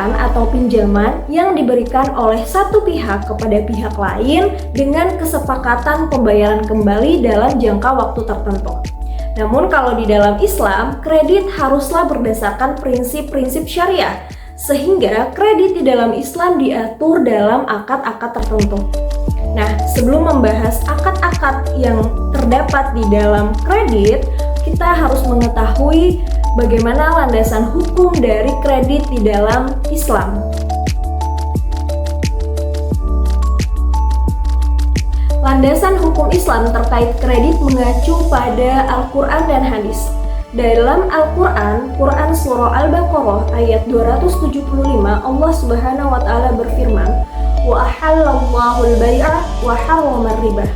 pembiayaan atau pinjaman yang diberikan oleh satu pihak kepada pihak lain dengan kesepakatan pembayaran kembali dalam jangka waktu tertentu. Namun kalau di dalam Islam, kredit haruslah berdasarkan prinsip-prinsip syariah, sehingga kredit di dalam Islam diatur dalam akad-akad tertentu. Nah, sebelum membahas akad-akad yang terdapat di dalam kredit, kita harus mengetahui bagaimana landasan hukum dari kredit di dalam Islam. Landasan hukum Islam terkait kredit mengacu pada Al-Quran dan hadis. Dalam Al-Quran, Quran Surah Al-Baqarah ayat 275, Allah Subhanahu wa Ta'ala berfirman, "Wa ahallallahu al-bai'a wa harrama riba."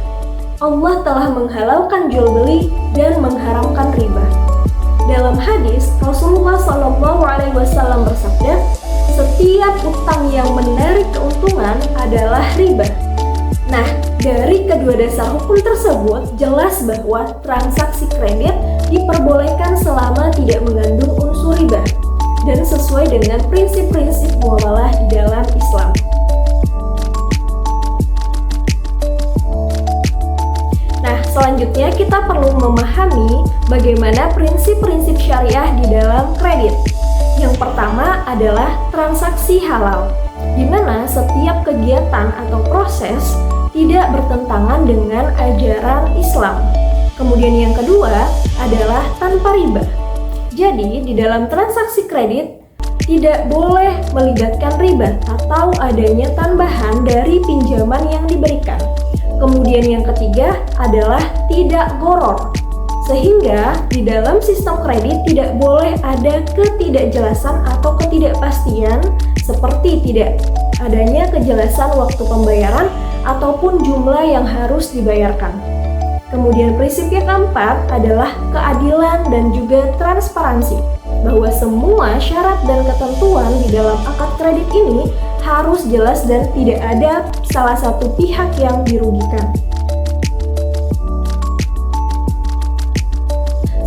Allah telah menghalalkan jual beli dan mengharamkan riba. Dalam hadis, Rasulullah SAW bersabda, "Setiap utang yang menarik keuntungan adalah riba." Nah, dari kedua dasar hukum tersebut jelas bahwa transaksi kredit diperbolehkan selama tidak mengandung unsur riba dan sesuai dengan prinsip-prinsip muamalah di dalam Islam. Nah, selanjutnya kita perlu memahami bagaimana prinsip-prinsip syariah di dalam kredit. Yang pertama adalah transaksi halal, di mana setiap kegiatan atau proses tidak bertentangan dengan ajaran Islam. Kemudian yang kedua adalah tanpa riba. Jadi di dalam transaksi kredit tidak boleh melibatkan riba atau adanya tambahan dari pinjaman yang diberikan. Kemudian yang ketiga adalah tidak gharar. Sehingga di dalam sistem kredit tidak boleh ada ketidakjelasan atau ketidakpastian seperti tidak adanya kejelasan waktu pembayaran ataupun jumlah yang harus dibayarkan. Kemudian prinsip yang keempat adalah keadilan dan juga transparansi, bahwa semua syarat dan ketentuan di dalam akad kredit ini harus jelas dan tidak ada salah satu pihak yang dirugikan.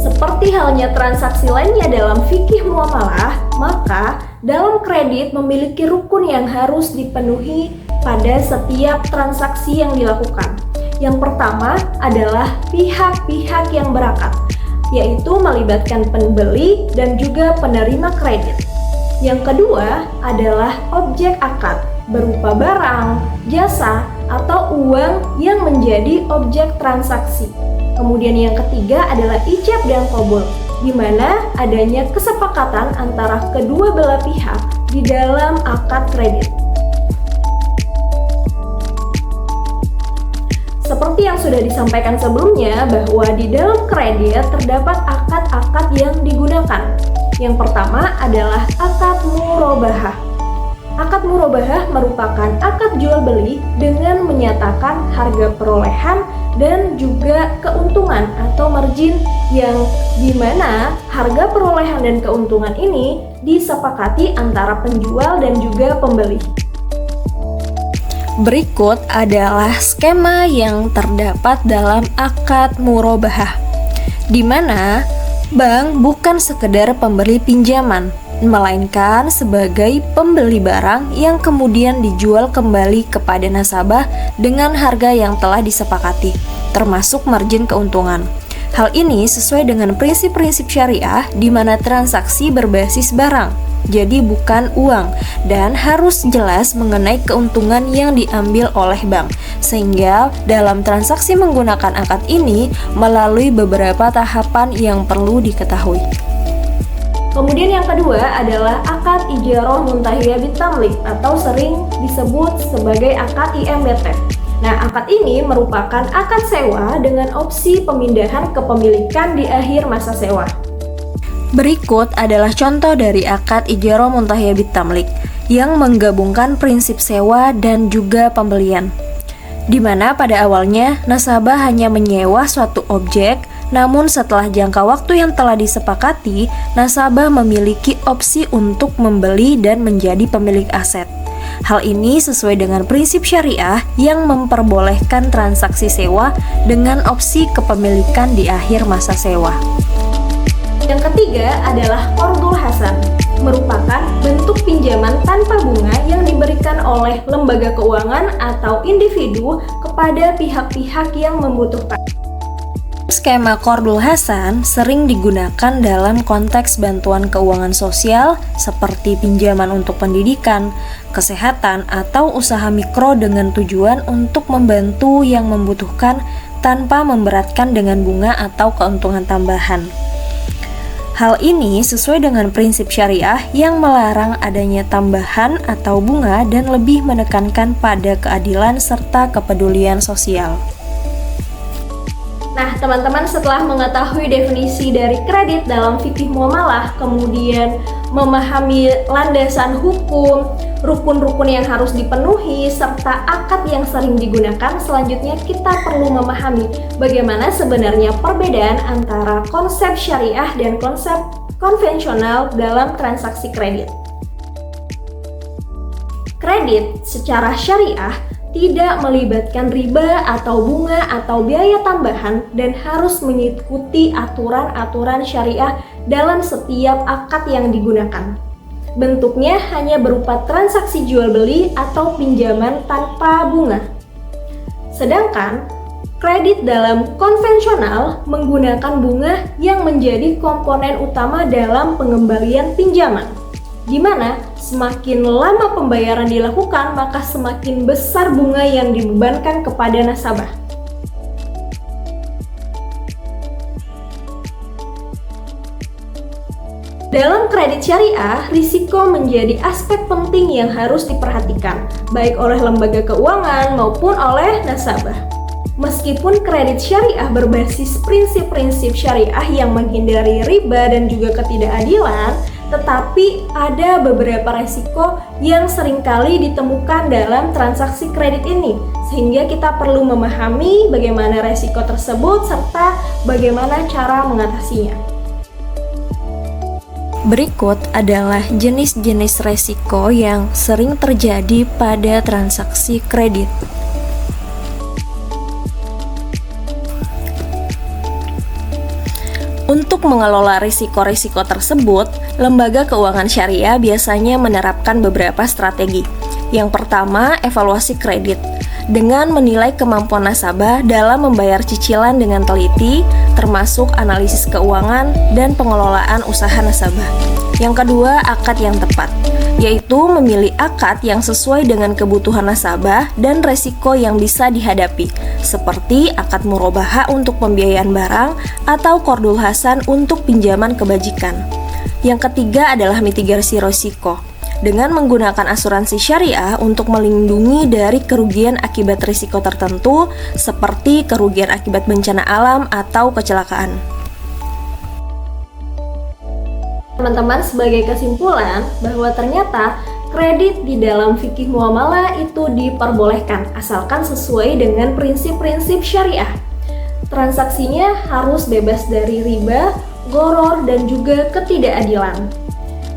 Seperti halnya transaksi lainnya dalam fikih muamalah, maka dalam kredit memiliki rukun yang harus dipenuhi pada setiap transaksi yang dilakukan. Yang pertama adalah pihak-pihak yang berakad, yaitu melibatkan pembeli dan juga penerima kredit. Yang kedua adalah objek akad, berupa barang, jasa, atau uang yang menjadi objek transaksi. Kemudian yang ketiga adalah ijab dan qabul, di mana adanya kesepakatan antara kedua belah pihak di dalam akad kredit. Seperti yang sudah disampaikan sebelumnya, bahwa di dalam kredit terdapat akad-akad yang digunakan. Yang pertama adalah akad murabahah. Akad murabahah merupakan akad jual beli dengan menyatakan harga perolehan dan juga keuntungan atau margin, yang dimana harga perolehan dan keuntungan ini disepakati antara penjual dan juga pembeli. Berikut adalah skema yang terdapat dalam akad murabahah, di mana bank bukan sekedar pemberi pinjaman, melainkan sebagai pembeli barang yang kemudian dijual kembali kepada nasabah dengan harga yang telah disepakati, termasuk margin keuntungan. Hal ini sesuai dengan prinsip-prinsip syariah di mana transaksi berbasis barang, jadi bukan uang, dan harus jelas mengenai keuntungan yang diambil oleh bank. Sehingga dalam transaksi menggunakan akad ini melalui beberapa tahapan yang perlu diketahui. Kemudian yang kedua adalah akad ijarah muntahiyah bitamlik atau sering disebut sebagai akad IMBT. Nah, akad ini merupakan akad sewa dengan opsi pemindahan kepemilikan di akhir masa sewa. Berikut adalah contoh dari akad ijarah muntahiyah bitamlik yang menggabungkan prinsip sewa dan juga pembelian, di mana pada awalnya nasabah hanya menyewa suatu objek. Namun setelah jangka waktu yang telah disepakati, nasabah memiliki opsi untuk membeli dan menjadi pemilik aset. Hal ini sesuai dengan prinsip syariah yang memperbolehkan transaksi sewa dengan opsi kepemilikan di akhir masa sewa. Yang ketiga adalah qardul hasan, merupakan bentuk pinjaman tanpa bunga yang diberikan oleh lembaga keuangan atau individu kepada pihak-pihak yang membutuhkan. Skema Qardul Hasan sering digunakan dalam konteks bantuan keuangan sosial seperti pinjaman untuk pendidikan, kesehatan, atau usaha mikro dengan tujuan untuk membantu yang membutuhkan tanpa memberatkan dengan bunga atau keuntungan tambahan. Hal ini sesuai dengan prinsip syariah yang melarang adanya tambahan atau bunga dan lebih menekankan pada keadilan serta kepedulian sosial. Nah, teman-teman, setelah mengetahui definisi dari kredit dalam fikih muamalah, kemudian memahami landasan hukum, rukun-rukun yang harus dipenuhi, serta akad yang sering digunakan, selanjutnya kita perlu memahami bagaimana sebenarnya perbedaan antara konsep syariah dan konsep konvensional dalam transaksi kredit. Kredit secara syariah tidak melibatkan riba atau bunga atau biaya tambahan dan harus mengikuti aturan-aturan syariah dalam setiap akad yang digunakan. Bentuknya hanya berupa transaksi jual beli atau pinjaman tanpa bunga. Sedangkan kredit dalam konvensional menggunakan bunga yang menjadi komponen utama dalam pengembalian pinjaman, di mana semakin lama pembayaran dilakukan, maka semakin besar bunga yang dibebankan kepada nasabah. Dalam kredit syariah, risiko menjadi aspek penting yang harus diperhatikan, baik oleh lembaga keuangan maupun oleh nasabah. Meskipun kredit syariah berbasis prinsip-prinsip syariah yang menghindari riba dan juga ketidakadilan, tetapi ada beberapa resiko yang seringkali ditemukan dalam transaksi kredit ini, sehingga kita perlu memahami bagaimana resiko tersebut serta bagaimana cara mengatasinya. Berikut adalah jenis-jenis resiko yang sering terjadi pada transaksi kredit. Untuk mengelola risiko-risiko tersebut, lembaga keuangan syariah biasanya menerapkan beberapa strategi. Yang pertama, evaluasi kredit dengan menilai kemampuan nasabah dalam membayar cicilan dengan teliti, termasuk analisis keuangan dan pengelolaan usaha nasabah. Yang kedua, akad yang tepat, yaitu memilih akad yang sesuai dengan kebutuhan nasabah dan resiko yang bisa dihadapi, seperti akad murabahah untuk pembiayaan barang atau Qardul Hasan untuk pinjaman kebajikan. Yang ketiga adalah mitigasi risiko, dengan menggunakan asuransi syariah untuk melindungi dari kerugian akibat risiko tertentu, seperti kerugian akibat bencana alam atau kecelakaan. Teman-teman, sebagai kesimpulan bahwa ternyata kredit di dalam fikih muamalah itu diperbolehkan asalkan sesuai dengan prinsip-prinsip syariah. Transaksinya harus bebas dari riba, gharar, dan juga ketidakadilan.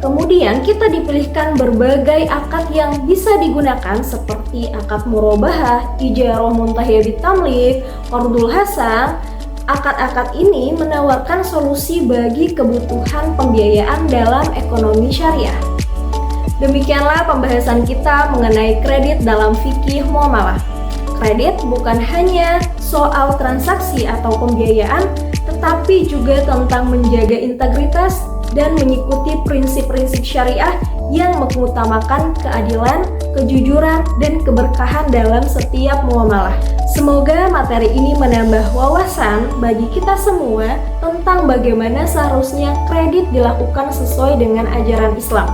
Kemudian kita dipilihkan berbagai akad yang bisa digunakan seperti akad murabahah, ijarah muntahiyah bitamlik, Qardul Hasan. Akad-akad ini menawarkan solusi bagi kebutuhan pembiayaan dalam ekonomi syariah. Demikianlah pembahasan kita mengenai kredit dalam fikih muamalah. Kredit bukan hanya soal transaksi atau pembiayaan, tetapi juga tentang menjaga integritas dan mengikuti prinsip-prinsip syariah yang mengutamakan keadilan, kejujuran, dan keberkahan dalam setiap muamalah. Semoga materi ini menambah wawasan bagi kita semua tentang bagaimana seharusnya kredit dilakukan sesuai dengan ajaran Islam.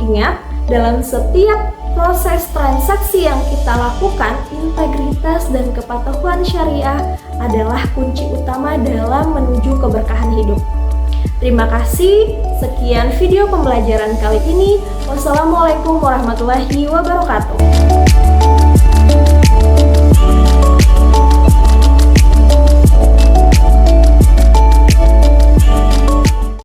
Ingat, dalam setiap proses transaksi yang kita lakukan, integritas dan kepatuhan syariah adalah kunci utama dalam menuju keberkahan hidup. Terima kasih. Sekian video pembelajaran kali ini. Wassalamualaikum warahmatullahi wabarakatuh.